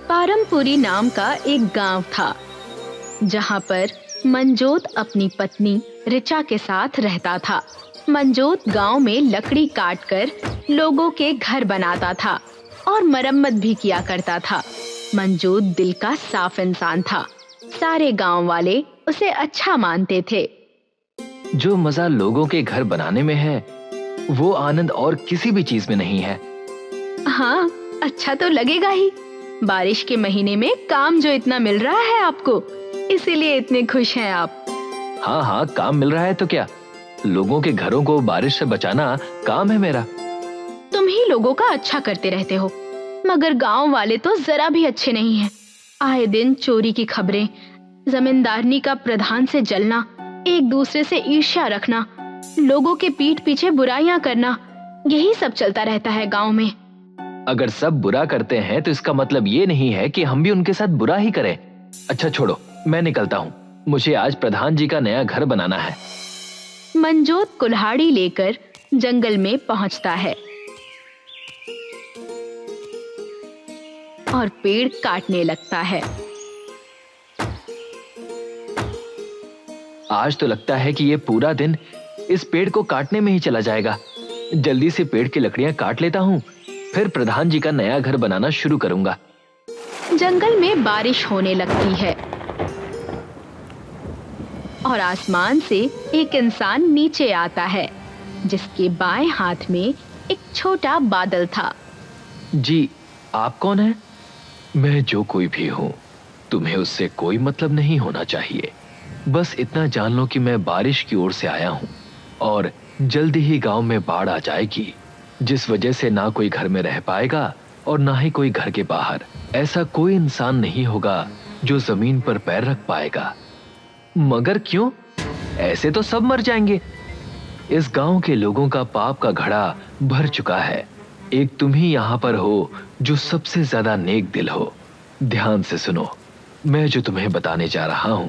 पारमपुरी नाम का एक गांव था, जहां पर मंजोत अपनी पत्नी ऋचा के साथ रहता था। मंजोत गांव में लकड़ी काटकर लोगों के घर बनाता था और मरम्मत भी किया करता था। मंजोत दिल का साफ इंसान था। सारे गांव वाले उसे अच्छा मानते थे। जो मजा लोगों के घर बनाने में है, वो आनंद और किसी भी चीज में नहीं है। हाँ, अच्छा तो लगेगा ही। बारिश के महीने में काम जो इतना मिल रहा है आपको, इसीलिए इतने खुश हैं आप। हाँ हाँ, काम मिल रहा है तो क्या, लोगों के घरों को बारिश से बचाना काम है मेरा। तुम ही लोगों का अच्छा करते रहते हो, मगर गांव वाले तो जरा भी अच्छे नहीं हैं। आए दिन चोरी की खबरें, जमींदारनी का प्रधान से जलना, एक दूसरे से ईर्ष्या रखना, लोगों के पीठ पीछे बुराइयां करना, यही सब चलता रहता है गांव में। अगर सब बुरा करते हैं तो इसका मतलब ये नहीं है कि हम भी उनके साथ बुरा ही करें। अच्छा छोड़ो, मैं निकलता हूँ, मुझे आज प्रधान जी का नया घर बनाना है। मंजोत कुल्हाड़ी लेकर जंगल में पहुंचता है और पेड़ काटने लगता है। आज तो लगता है कि ये पूरा दिन इस पेड़ को काटने में ही चला जाएगा। जल्दी से पेड़ की लकड़ियां काट लेता हूँ, फिर प्रधान जी का नया घर बनाना शुरू करूंगा। जंगल में बारिश होने लगती है और आसमान से एक इंसान नीचे आता है, जिसके बाएं हाथ में एक छोटा बादल था। जी, आप कौन हैं? मैं जो कोई भी हूँ, तुम्हें उससे कोई मतलब नहीं होना चाहिए। बस इतना जान लो कि मैं बारिश की ओर से आया हूँ और जल्दी ही गांव में बाढ़ आ जाएगी, जिस वजह से ना कोई घर में रह पाएगा और ना ही कोई घर के बाहर। ऐसा कोई इंसान नहीं होगा जो जमीन पर पैर रख पाएगा। मगर क्यों? ऐसे तो सब मर जाएंगे। इस गांव के लोगों का पाप का घड़ा भर चुका है। एक तुम ही यहां पर हो जो सबसे ज्यादा नेक दिल हो। ध्यान से सुनो, मैं जो तुम्हें बताने जा रहा हूं।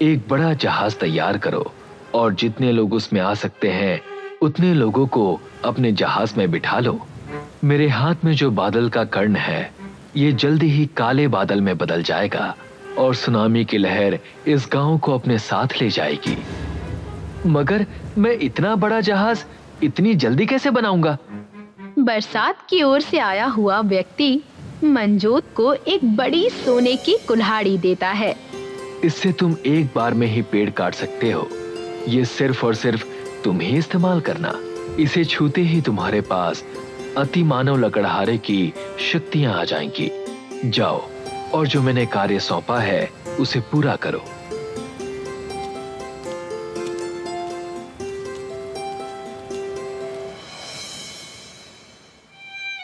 एक बड़ा जहाज तैयार करो और जितने लोग उसमें आ सकते हैं उतने लोगों को अपने जहाज में बिठा लो। मेरे हाथ में जो बादल का कर्ण है, ये जल्दी ही काले बादल में बदल जाएगा और सुनामी की लहर इस गांव को अपने साथ ले जाएगी। मगर मैं इतना बड़ा जहाज इतनी जल्दी कैसे बनाऊंगा? बरसात की ओर से आया हुआ व्यक्ति मंजोत को एक बड़ी सोने की कुल्हाड़ी देता है। इससे तुम एक बार में ही पेड़ काट सकते हो। ये सिर्फ और सिर्फ तुम ही इस्तेमाल करना। इसे छूते ही तुम्हारे पास अति मानव लकड़हारे की शक्तियां आ जाएंगी। जाओ और जो मैंने कार्य सौंपा है उसे पूरा करो।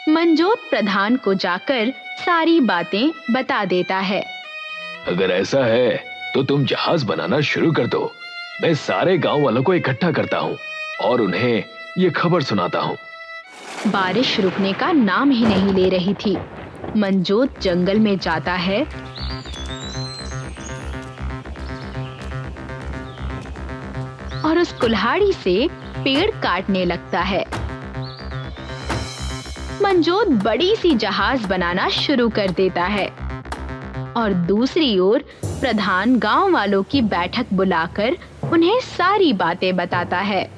मंजोत प्रधान को जाकर सारी बातें बता देता है। अगर ऐसा है तो तुम जहाज बनाना शुरू कर दो। मैं सारे गांव वालों को इकट्ठा करता हूँ और उन्हें ये खबर सुनाता हूँ। बारिश रुकने का नाम ही नहीं ले रही थी। मंजोत जंगल में जाता है और उस कुल्हाड़ी से पेड़ काटने लगता है। मंजोत बड़ी सी जहाज बनाना शुरू कर देता है और दूसरी ओर प्रधान गांव वालों की बैठक बुलाकर उन्हें सारी बातें बताता है।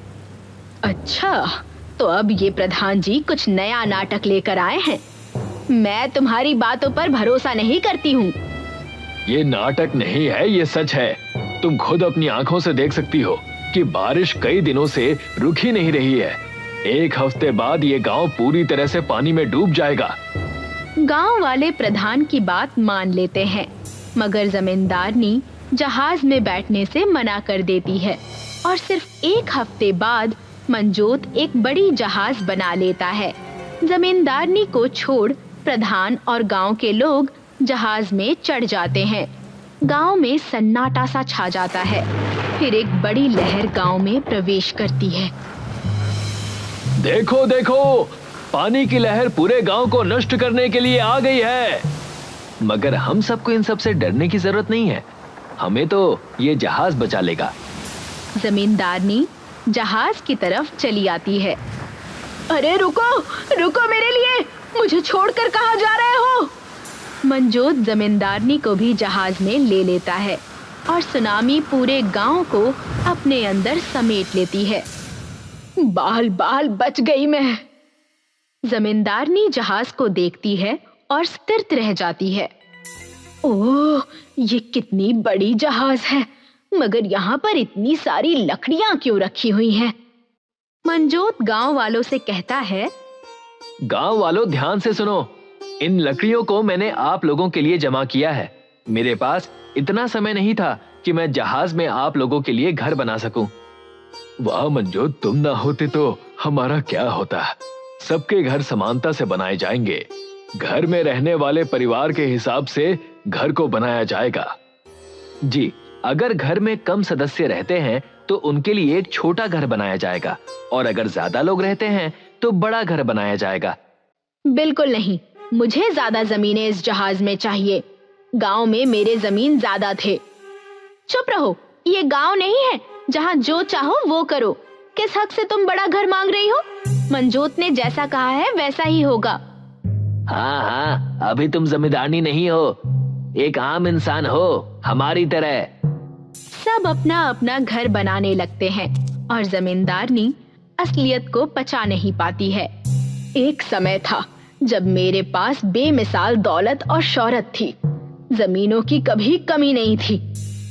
अच्छा, तो अब ये प्रधान जी कुछ नया नाटक लेकर आए हैं। मैं तुम्हारी बातों पर भरोसा नहीं करती हूँ। ये नाटक नहीं है, ये सच है। तुम खुद अपनी आंखों से देख सकती हो कि बारिश कई दिनों से रुक ही नहीं रही है। एक हफ्ते बाद ये गांव पूरी तरह से पानी में डूब जाएगा। गांव वाले प्रधान की बात मान लेते हैं, मगर जमींदारनी जहाज में बैठने से मना कर देती है और सिर्फ एक हफ्ते बाद मंजोत एक बड़ी जहाज बना लेता है। जमींदारनी को छोड़ प्रधान और गांव के लोग जहाज में चढ़ जाते हैं। गांव में सन्नाटा सा छा जाता है। फिर एक बड़ी लहर गांव में प्रवेश करती है। देखो देखो, पानी की लहर पूरे गांव को नष्ट करने के लिए आ गई है। मगर हम सबको इन सब से डरने की जरूरत नहीं है। हमें तो ये जहाज बचा लेगा। जमींदारनी जहाज की तरफ चली आती है। अरे रुको रुको, मेरे लिए, मुझे छोड़कर कहाँ जा रहे हो? मंजोत जमींदारनी को भी जहाज में ले लेता है और सुनामी पूरे गांव को अपने अंदर समेट लेती है। बाल बाल बच गई मैं। जमींदारनी जहाज को देखती है और स्थिर रह जाती है। ओह, ये कितनी बड़ी जहाज है, मगर यहाँ पर इतनी सारी लकड़ियां क्यों रखी हुई हैं? मंजोत गांव वालों से कहता है, गांव वालों ध्यान से सुनो, इन लकड़ियों को मैंने आप लोगों के लिए जमा किया है। मेरे पास इतना समय नहीं था कि मैं जहाज में आप लोगों के लिए घर बना सकूं। वाह मंजोत, तुम ना होते तो हमारा क्या होता। सबके घर समानता से बनाए जाएंगे। घर में रहने वाले परिवार के हिसाब से घर को बनाया जाएगा। जी, अगर घर में कम सदस्य रहते हैं तो उनके लिए एक छोटा घर बनाया जाएगा, और अगर ज्यादा लोग रहते हैं तो बड़ा घर बनाया जाएगा। बिल्कुल नहीं, मुझे ज्यादा जमीनें इस जहाज में चाहिए। गांव में मेरे जमीन ज्यादा थे। चुप रहो, ये गांव नहीं है जहां जो चाहो वो करो। किस हक से तुम बड़ा घर मांग रही हो? मंजोत ने जैसा कहा है वैसा ही होगा। हाँ हाँ, अभी तुम जमींदारनी नहीं हो, एक आम इंसान हो हमारी तरह। सब अपना अपना घर बनाने लगते हैं और जमींदारनी असलियत को पचा नहीं पाती है। एक समय था जब मेरे पास बेमिसाल दौलत और शोहरत थी। जमीनों की कभी कमी नहीं थी।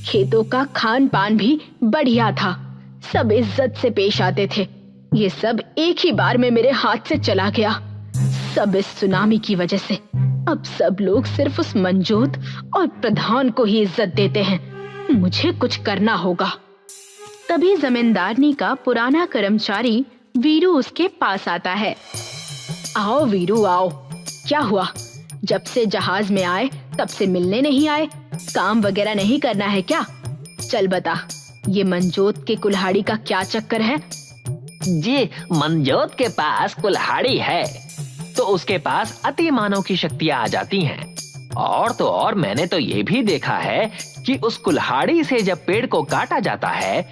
खेतों का खान पान भी बढ़िया था। सब इज्जत से पेश आते थे। ये सब एक ही बार में मेरे हाथ से चला गया, सब इस सुनामी की वजह से। अब सब लोग सिर्फ उस मंजोत और प्रधान को ही इज्जत देते हैं। मुझे कुछ करना होगा। तभी जमींदारनी का पुराना कर्मचारी वीरू उसके पास आता है। आओ वीरू आओ, क्या हुआ? जब से जहाज में आए तब से मिलने नहीं आए। काम वगैरह नहीं करना है क्या? चल बता, ये मंजोत के कुल्हाड़ी का क्या चक्कर है? जी, मंजोत के पास कुल्हाड़ी है तो उसके पास अति मानव की शक्तियां आ जाती हैं। और तो और मैंने तो ये भी देखा है कि उस कुल्हाड़ी से जब पेड़ को काटा जाता है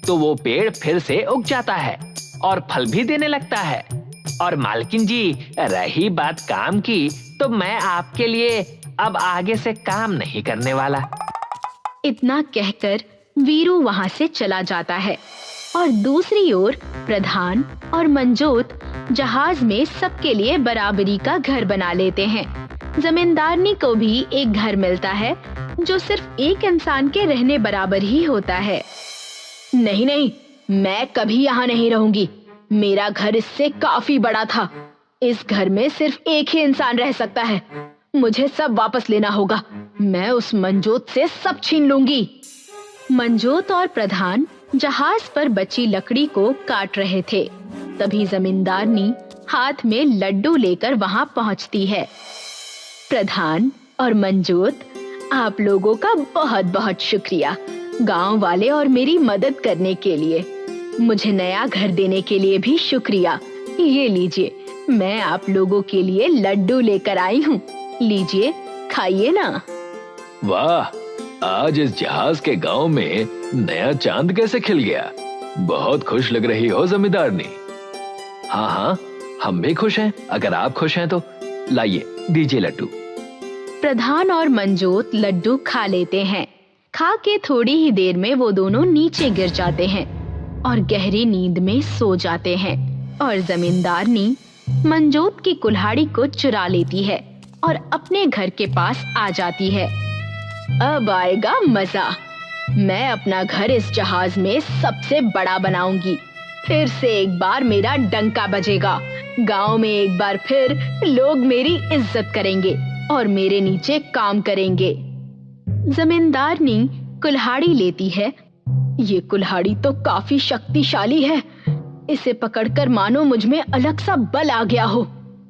तो वो पेड़ फिर से उग जाता है और फल भी देने लगता है। और मालकिन जी, रही बात काम की, तो मैं आपके लिए अब आगे से काम नहीं करने वाला। इतना कहकर वीरू वहां से चला जाता है और दूसरी ओर प्रधान और मंजोत जहाज में सबके लिए बराबरी का घर बना लेते हैं। जमींदारनी को भी एक घर मिलता है जो सिर्फ एक इंसान के रहने बराबर ही होता है। नहीं नहीं, मैं कभी यहाँ नहीं रहूंगी। मेरा घर इससे काफी बड़ा था। इस घर में सिर्फ एक ही इंसान रह सकता है। मुझे सब वापस लेना होगा। मैं उस मंजोत से सब छीन लूंगी। मंजोत और प्रधान जहाज पर बची लकड़ी को काट रहे थे। तभी जमींदारनी हाथ में लड्डू लेकर वहां पहुंचती है। प्रधान और मंजोत, आप लोगों का बहुत बहुत शुक्रिया, गांव वाले और मेरी मदद करने के लिए। मुझे नया घर देने के लिए भी शुक्रिया। ये लीजिए, मैं आप लोगों के लिए लड्डू लेकर आई हूँ। लीजिए, खाइए ना। वाह, आज इस जहाज के गांव में नया चांद कैसे खिल गया। बहुत खुश लग रही हो जमींदारनी। हाँ हाँ, हम भी खुश हैं। अगर आप खुश हैं तो लाइए, दीजिए लड्डू। प्रधान और मंजोत लड्डू खा लेते हैं। खा के थोड़ी ही देर में वो दोनों नीचे गिर जाते हैं और गहरी नींद में सो जाते हैं। और जमींदारनी मंजोत की कुल्हाड़ी को चुरा लेती है और अपने घर के पास आ जाती है। अब आएगा मजा। मैं अपना घर इस जहाज में सबसे बड़ा बनाऊंगी। फिर से एक बार मेरा डंका बजेगा। गांव में एक बार फिर लोग मेरी इज्जत करेंगे और मेरे नीचे काम करेंगे। जमींदारनी कुल्हाड़ी लेती है। ये कुल्हाड़ी तो काफी शक्तिशाली है। इसे पकड़कर मानो मुझ में अलग सा बल आ गया हो।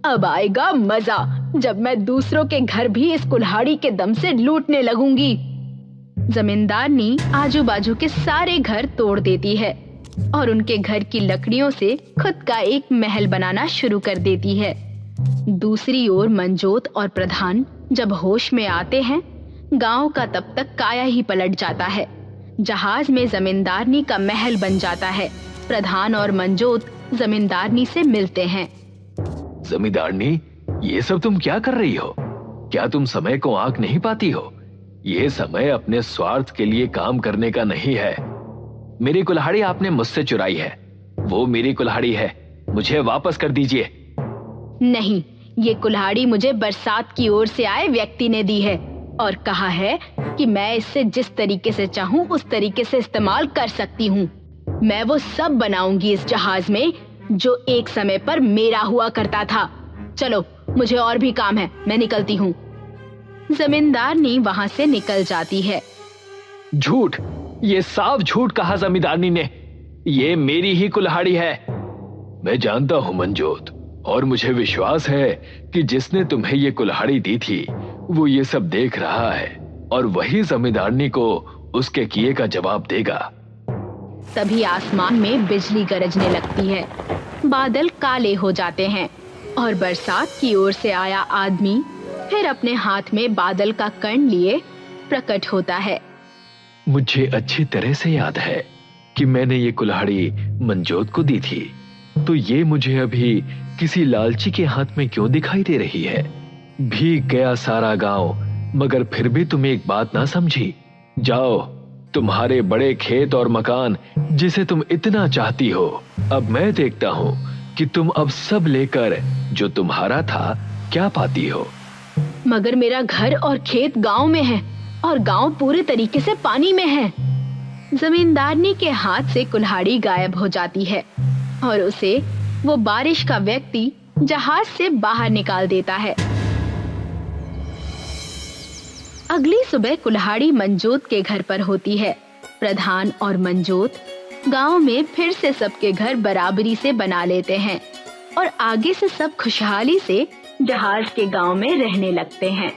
अब आएगा मजा जब मैं दूसरों के घर भी इस कुल्हाड़ी के दम से लूटने लगूंगी। जमींदारनी आजू बाजू के सारे घर तोड़ देती है और उनके घर की लकड़ियों से खुद का एक महल बनाना शुरू कर देती है। दूसरी ओर मंजोत और प्रधान जब होश में आते हैं, गांव का तब तक काया ही पलट जाता है। जहाज में जमींदारनी का महल बन जाता है। प्रधान और मंजोत जमींदारनी से मिलते हैं। जमींदारनी, ये सब तुम क्या कर रही हो? क्या तुम समय को आंक नहीं पाती हो? ये समय अपने स्वार्थ के लिए काम करने का नहीं है। मेरी कुल्हाड़ी आपने मुझसे चुराई है, वो मेरी कुल्हाड़ी है, मुझे वापस कर दीजिए। नहीं, ये कुल्हाड़ी मुझे बरसात की ओर से आए व्यक्ति ने दी है और कहा है कि मैं इसे जिस तरीके से चाहूं उस तरीके से इस्तेमाल कर सकती हूँ। मैं वो सब बनाऊंगी इस जहाज में जो एक समय पर मेरा हुआ करता था। चलो, मुझे और भी काम है, मैं निकलती हूँ। जमींदारनी वहां से निकल जाती है। झूठ, ये साफ झूठ कहा जमींदारनी ने। ये मेरी ही कुल्हाड़ी है। मैं जानता हूं मंजोत, और मुझे विश्वास है कि जिसने तुम्हें ये कुल्हाड़ी दी थी वो ये सब देख रहा है और वही जमींदारनी को उसके किए का जवाब देगा। तभी आसमान में बिजली गरजने लगती है, बादल काले हो जाते हैं और बरसात की ओर से आया आदमी फिर अपने हाथ में बादल का कण लिए प्रकट होता है। मुझे अच्छी तरह से याद है कि मैंने ये कुल्हाड़ी मंजोत को दी थी, तो ये मुझे अभी किसी लालची के हाथ में क्यों दिखाई दे रही है? भीग गया सारा गांव, मगर फिर भी तुम एक बात ना समझी। जाओ, तुम्हारे बड़े खेत और मकान जिसे तुम इतना चाहती हो, अब मैं देखता हूँ कि तुम अब सब लेकर जो तुम्हारा था क्या पाती हो। मगर मेरा घर और खेत गांव में है और गांव पूरे तरीके से पानी में है। जमींदारनी के हाथ से कुल्हाड़ी गायब हो जाती है और उसे वो बारिश का व्यक्ति जहाज से बाहर निकाल देता है। अगली सुबह कुल्हाड़ी मंजोत के घर पर होती है। प्रधान और मंजोत गांव में फिर से सबके घर बराबरी से बना लेते हैं और आगे से सब खुशहाली से जहाज के गांव में रहने लगते हैं।